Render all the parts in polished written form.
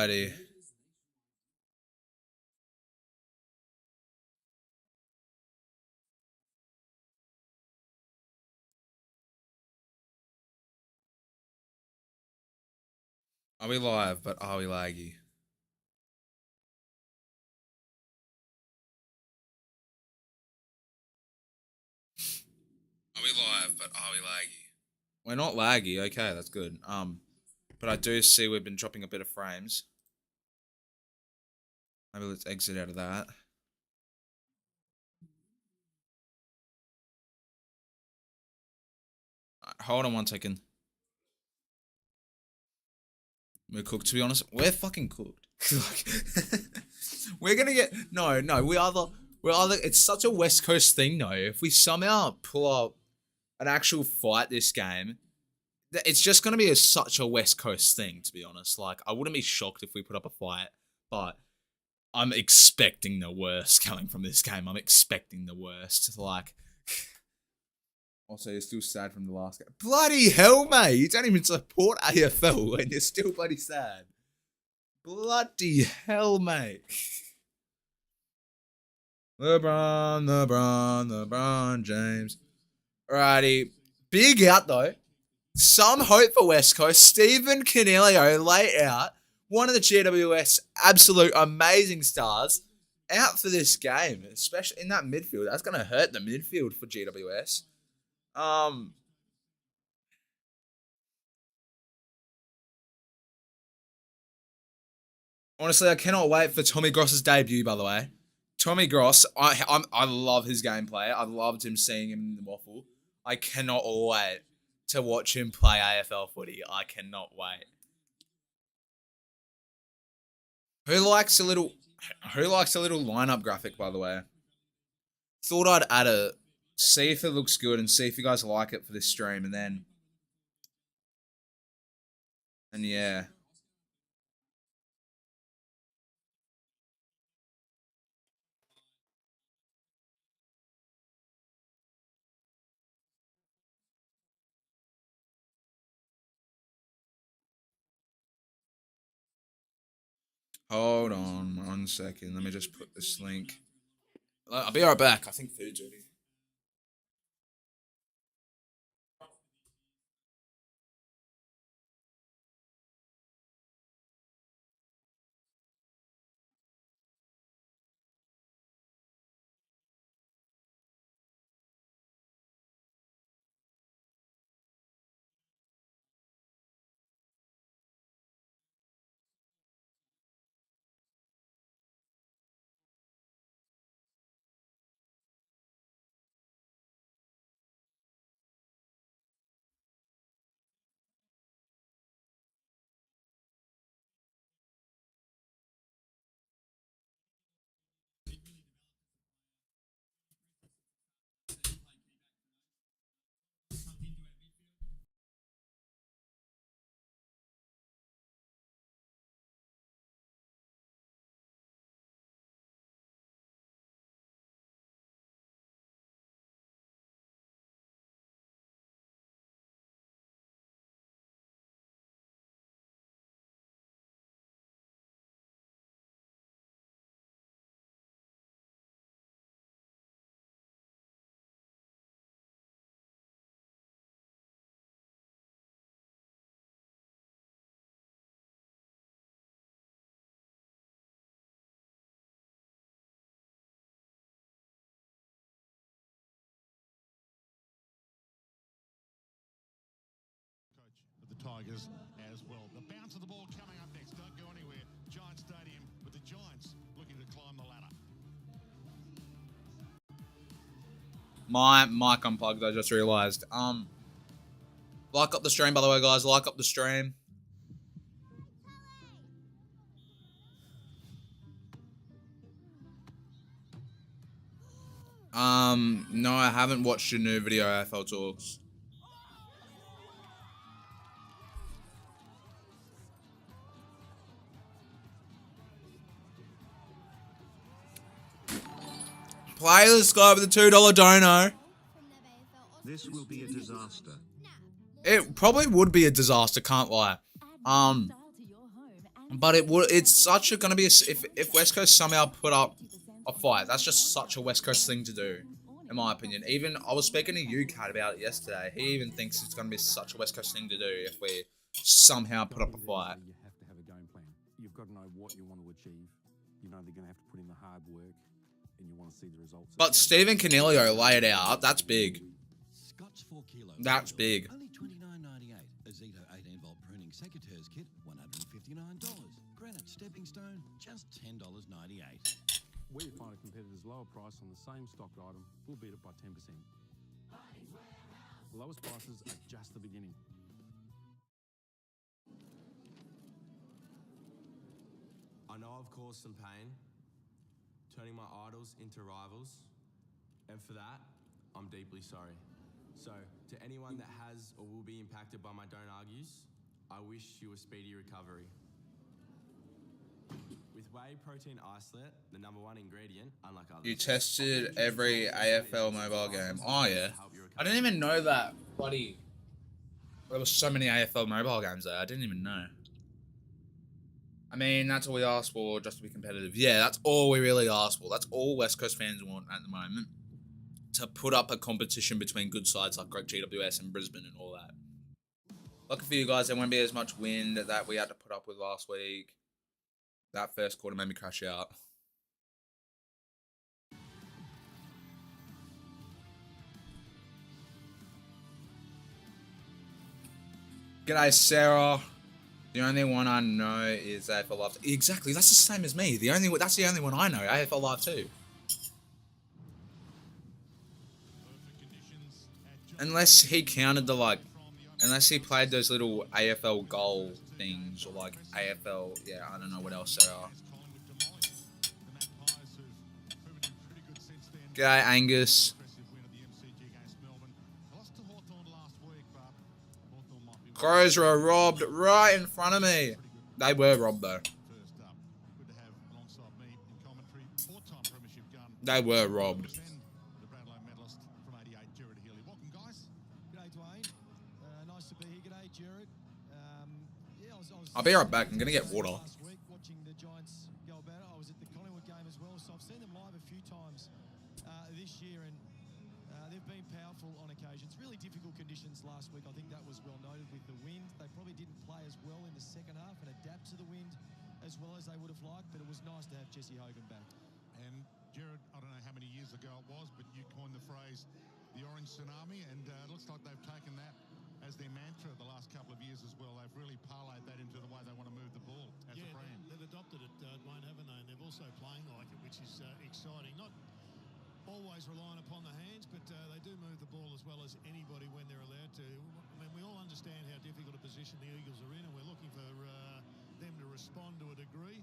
Alrighty. Are we live, but are we laggy? Are we live, but are we laggy? We're not laggy, okay, that's good. But I do see we've been dropping a bit of frames. Maybe let's exit out of that. Right, hold on 1 second. We're cooked, to be honest. We're fucking cooked. We're gonna get it's such a West Coast thing though. If we somehow pull up an actual fight this game, it's just gonna be such a West Coast thing, to be honest. Like, I wouldn't be shocked if we put up a fight, but I'm expecting the worst coming from this game. I'm expecting the worst. Like, also, you're still sad from the last game. Bloody hell, mate! You don't even support AFL and you're still bloody sad. Bloody hell, mate. LeBron James. Alrighty. Big out, though. Some hope for West Coast. Stephen Canelio lay out. One of the GWS absolute amazing stars. Out for this game. Especially in that midfield. That's going to hurt the midfield for GWS. Honestly, I cannot wait for Tommy Gross's debut, by the way. Tommy Gross, I love his gameplay. I loved seeing him in the waffle. I cannot wait to watch him play AFL footy. I cannot wait. Who likes a little lineup graphic, by the way? Thought I'd add it, see if it looks good and see if you guys like it for this stream, and yeah. Hold on 1 second. Let me just put this link. I'll be right back. I think food's ready. Tigers as well. The bounce of the ball coming up next. Don't go anywhere. Giant Stadium with the Giants looking to climb the ladder. My mic unplugged, I just realised. Like up the stream, by the way, guys. Like up the stream. No, I haven't watched your new video, AFL Talks. Play this guy with the $2 dono. This will be a disaster. It probably would be a disaster, can't lie. But it's such a gonna be if West Coast somehow put up a fight, that's just such a West Coast thing to do, in my opinion. Even I was speaking to you, Cat, about it yesterday. He even thinks it's gonna be such a West Coast thing to do if we somehow put up a fight. You have to have a game plan. You've got to know what you want to achieve. You know they're going to have to put in the hard work, and you want to see the results. But Stephen Canelio lay it out. That's big. Scotch 4 kilo. That's big. Only $29.98. Azito 18-volt pruning secateurs kit, $159. Granite stepping stone, just $10.98. Where you find a competitor's lower price on the same stock item, we'll beat it by 10%. The lowest prices are just the beginning. I know I've caused some pain, turning my idols into rivals, and for that, I'm deeply sorry. So, to anyone that has or will be impacted by my don't argues, I wish you a speedy recovery. With whey protein isolate, the #1 ingredient, unlike others. You tested every AFL mobile game. Oh yeah, I didn't even know that. Bloody, there was so many AFL mobile games there. I didn't even know. I mean, that's all we asked for, just to be competitive. Yeah, that's all we really asked for. That's all West Coast fans want at the moment. To put up a competition between good sides like GWS and Brisbane and all that. Lucky for you guys, there won't be as much wind that we had to put up with last week. That first quarter made me crash out. G'day, Sarah. The only one I know is AFL Live. Exactly, that's the same as me. That's the only one I know. AFL Live 2. Unless he counted unless he played those little AFL goal things or like AFL. Yeah, I don't know what else there are. G'day, Angus. Crows were robbed right in front of me. They were robbed though. They were robbed. I'll be right back. I'm gonna get water. Watching the Giants go about it. I was at the Collingwood game as well, so I've seen them live a few times this year, and they've been powerful on occasions. Really difficult conditions last week. I think that was well noted with the wind. They probably didn't play as well in the second half and adapt to the wind as well as they would have liked, but it was nice to have Jesse Hogan back. And Jared, I don't know how many years ago it was, but you coined the phrase the orange tsunami, and it looks like they've taken that as their mantra the last couple of years as well. They've really parlayed that into the way they want to move the ball as a brand. They've adopted it, Dwayne, haven't they? And they're also playing like it, which is exciting. Not always relying upon the hands, but they do move the ball as well as anybody when they're allowed to. I mean, we all understand how difficult a position the Eagles are in, and we're looking for them to respond to a degree.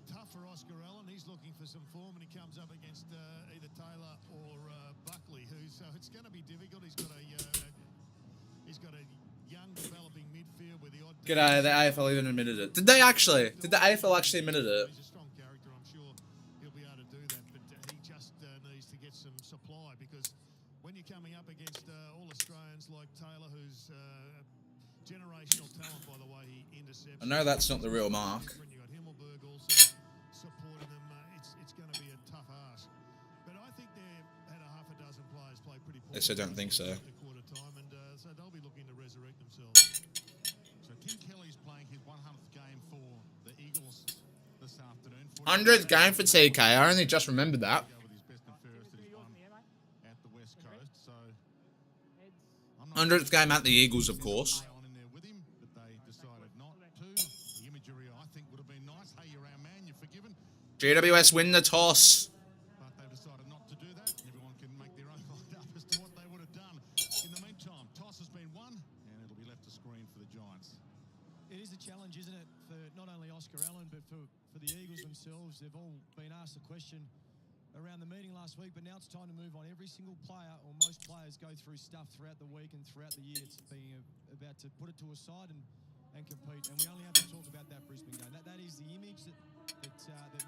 Tough for Oscar Allen. He's looking for some form, and he comes up against either Taylor or Buckley, so it's going to be difficult. He's got a young developing midfield with the odd. G'day, the AFL even admitted it. Did the AFL actually admitted it? He's a strong character. I'm sure he'll be able to do that, but he just needs to get some supply, because when you're coming up against all Australians like Taylor, who's generational talent by the way he intercepts. I know that's not the real Mark. You got Himmelberg also supporting them. It's going to be a tough ask, but I think they've had a half a dozen players play pretty poorly. Yes, I don't think so. At quarter time, and so they'll be looking to resurrect themselves. So Tim Kelly's playing his 100th game for the Eagles this afternoon. 100th game for TK. I only just remembered that. With his best and fairest that he's won at the West Coast. So I'm not 100th game at the Eagles, of course. stay on in there with him, but they decided not to. The imagery, I think, would have been nice. Hey, you're our man, you're forgiven. GWS win the toss. But they've decided not to do that. Everyone can make their own mind up as to what they would have done. In the meantime, toss has been won, and it'll be left to screen for the Giants. It is a challenge, isn't it, for not only Oscar Allen, but for the Eagles themselves. They've all been asked a question around the meeting last week, but now it's time to move on. Every single player, or most players, go through stuff throughout the week and throughout the year. It's being about to put it to a side and compete, and we only have to talk about that Brisbane game. That is the image that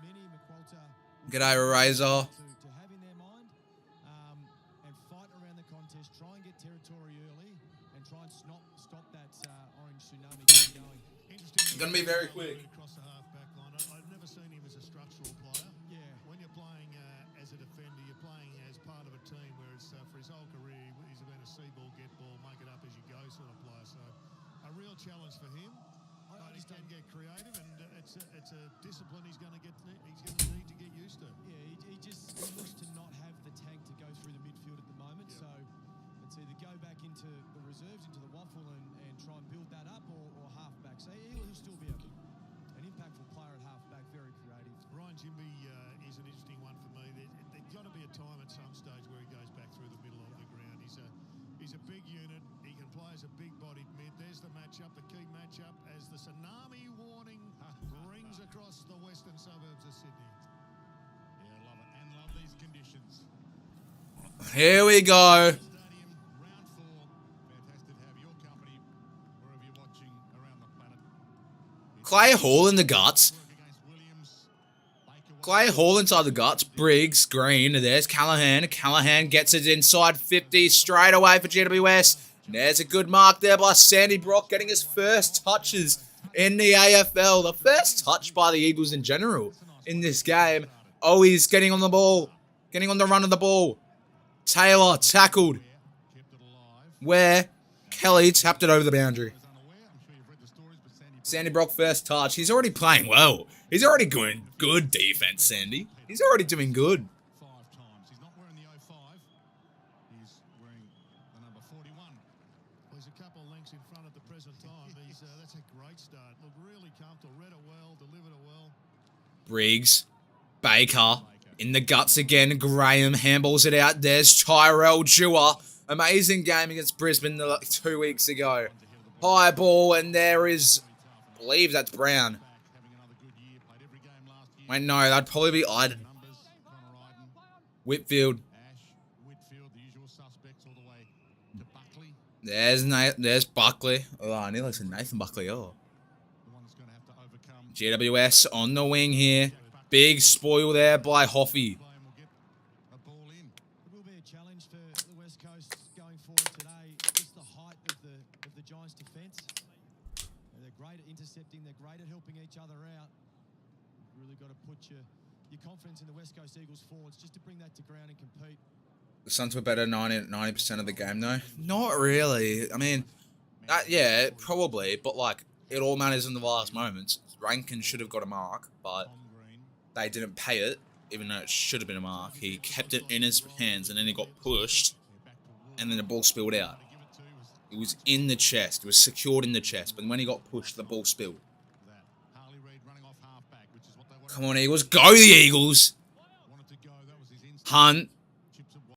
many McQualter G'day, Razor. to have in their mind, and fight around the contest, try and get territory early, and try and stop that orange tsunami from going. Interesting. Gonna be very quick. Across the half-back line. I've never seen him as a structural player. Yeah. When you're playing as a defender, you're playing as part of a team, whereas for his whole career, he's been a see ball, get ball, make it up as you go sort of player. So a real challenge for him. But he can get creative, and it's a discipline he's going to need to get used to. Yeah, he looks to not have the tank to go through the midfield at the moment. So it's either go back into the reserves, into the waffle, and try and build that up, or half-back. So he'll still be an impactful player at half-back, very creative. Ryan Jimby is an interesting one for me. There's got to be a time at some stage where he goes back through the middle of the ground. He's a big unit. He can play as a big-bodied mid. There's the matchup, the key matchup, as the tsunami warning rings across the western suburbs of Sydney. Yeah, love it. And love these conditions. Here we go. Stadium, round 4. Fantastic to have your company wherever you're watching around the planet. Clay Hall in the guts. Work against Williams. Baker Clay Hall inside the guts. Briggs, Green. There's Callahan. Callahan gets it inside 50 straight away for GWS. There's a good mark there by Sandy Brock, getting his first touches in the AFL. The first touch by the Eagles in general in this game. Oh, he's getting on the ball. Getting on the run of the ball. Taylor tackled. Kept it alive. Where Kelly tapped it over the boundary. Was unaware. I'm sure you've read the stories, but Sandy Brock first touch. He's already playing well. He's already doing good defense, Sandy. He's already doing good. 5 times. He's not wearing the 05. He's wearing the number 41. Well, he's a couple of lengths in front at the present time. That's a great start. Look, really comfortable. Read it well, delivered it well. Briggs. Baker. In the guts again. Graham handballs it out. There's Tyrell Dewar. Amazing game against Brisbane 2 weeks ago. High ball, and there is, I believe that's Brown. Having another good year. Played every game last year. Wait, no, that'd probably be Iden. Numbers, Connor Iden, Whitfield. Ash, Whitfield, the usual suspects all the way to Buckley. There's Buckley. Oh, I nearly said Nathan Buckley. Oh. The one that's going to have to overcome. GWS on the wing here. Big spoil there by Hoffy. Play and will get a ball in. It will be a challenge for the West Coast going forward today. Just the height of the Giants' defence. They're great at intercepting. They're great at helping each other out. Really got to put your confidence in the West Coast Eagles forwards just to bring that to ground and compete. The Suns were better 90% of the game, though. Not really. I mean, yeah, probably. But, like, it all matters in the last moments. Rankin should have got a mark, but Tom Green. they didn't pay it, even though it should have been a mark. He kept it in his hands, and then he got pushed, and then the ball spilled out. Give it to was It was in the chest. It was secured in the chest, but when he got pushed, the ball spilled. that. Harley Reid running off halfback, which is what they wanted. Come on, Eagles. Go the Eagles! Wanted to go. That was his instinct. Hunt.